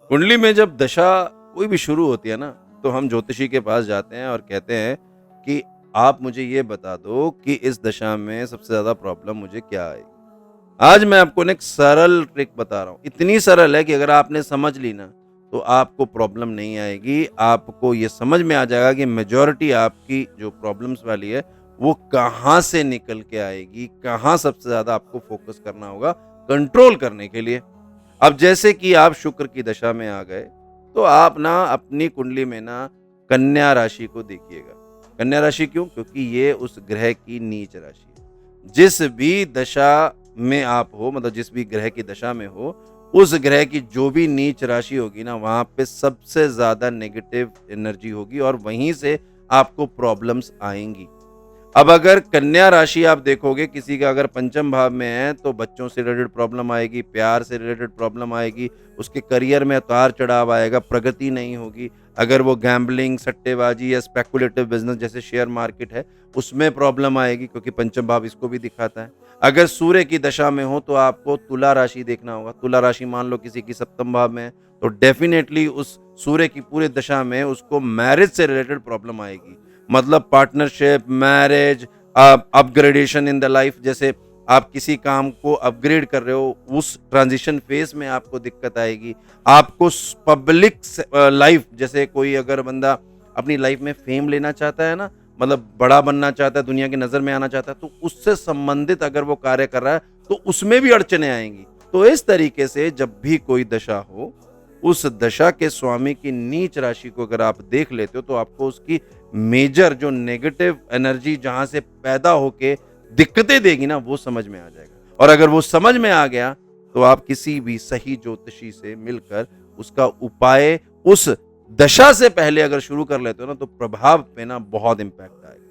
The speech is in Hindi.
कुंडली में जब दशा कोई भी शुरू होती है ना, तो हम ज्योतिषी के पास जाते हैं और कहते हैं कि आप मुझे ये बता दो कि इस दशा में सबसे ज़्यादा प्रॉब्लम मुझे क्या आएगी। आज मैं आपको ना एक सरल ट्रिक बता रहा हूँ, इतनी सरल है कि अगर आपने समझ ली ना, तो आपको प्रॉब्लम नहीं आएगी। आपको ये समझ में आ जाएगा कि मेजॉरिटी आपकी जो प्रॉब्लम्स वाली है, वो कहाँ से निकल के आएगी, कहाँ सबसे ज़्यादा आपको फ़ोकस करना होगा कंट्रोल करने के लिए। अब जैसे कि आप शुक्र की दशा में आ गए, तो आप ना अपनी कुंडली में ना कन्या राशि को देखिएगा। कन्या राशि क्यों? क्योंकि ये उस ग्रह की नीच राशि है। जिस भी दशा में आप हो, मतलब जिस भी ग्रह की दशा में हो, उस ग्रह की जो भी नीच राशि होगी ना, वहाँ पे सबसे ज़्यादा नेगेटिव एनर्जी होगी और वहीं से आपको प्रॉब्लम्स आएँगी। अब अगर कन्या राशि आप देखोगे, किसी का अगर पंचम भाव में है, तो बच्चों से रिलेटेड प्रॉब्लम आएगी, प्यार से रिलेटेड प्रॉब्लम आएगी, उसके करियर में उतार-चढ़ाव आएगा, प्रगति नहीं होगी। अगर वो गैम्बलिंग, सट्टेबाजी या स्पेकुलेटिव बिज़नेस जैसे शेयर मार्केट है, उसमें प्रॉब्लम आएगी क्योंकि पंचम भाव इसको भी दिखाता है। अगर सूर्य की दशा में हो, तो आपको तुला राशि देखना होगा। तुला राशि मान लो किसी की सप्तम भाव में है, तो डेफ़िनेटली उस सूर्य की पूरी दशा में उसको मैरिज से रिलेटेड प्रॉब्लम आएगी। मतलब partnership, marriage, upgradation in the life, जैसे आप किसी काम को अपग्रेड कर रहे हो, उस ट्रांजिशन फेज में आपको दिक्कत आएगी। आपको पब्लिक लाइफ, जैसे कोई अगर बंदा अपनी लाइफ में फेम लेना चाहता है ना, मतलब बड़ा बनना चाहता है, दुनिया की नज़र में आना चाहता है, तो उससे संबंधित अगर वो कार्य कर रहा है, तो उसमें भी अड़चने आएंगी। तो इस तरीके से जब भी कोई दशा हो, उस दशा के स्वामी की नीच राशि को अगर आप देख लेते हो, तो आपको उसकी मेजर जो नेगेटिव एनर्जी जहाँ से पैदा होके दिक्कतें देगी ना, वो समझ में आ जाएगा। और अगर वो समझ में आ गया, तो आप किसी भी सही ज्योतिषी से मिलकर उसका उपाय उस दशा से पहले अगर शुरू कर लेते हो ना, तो प्रभाव पे ना बहुत इम्पैक्ट आएगा।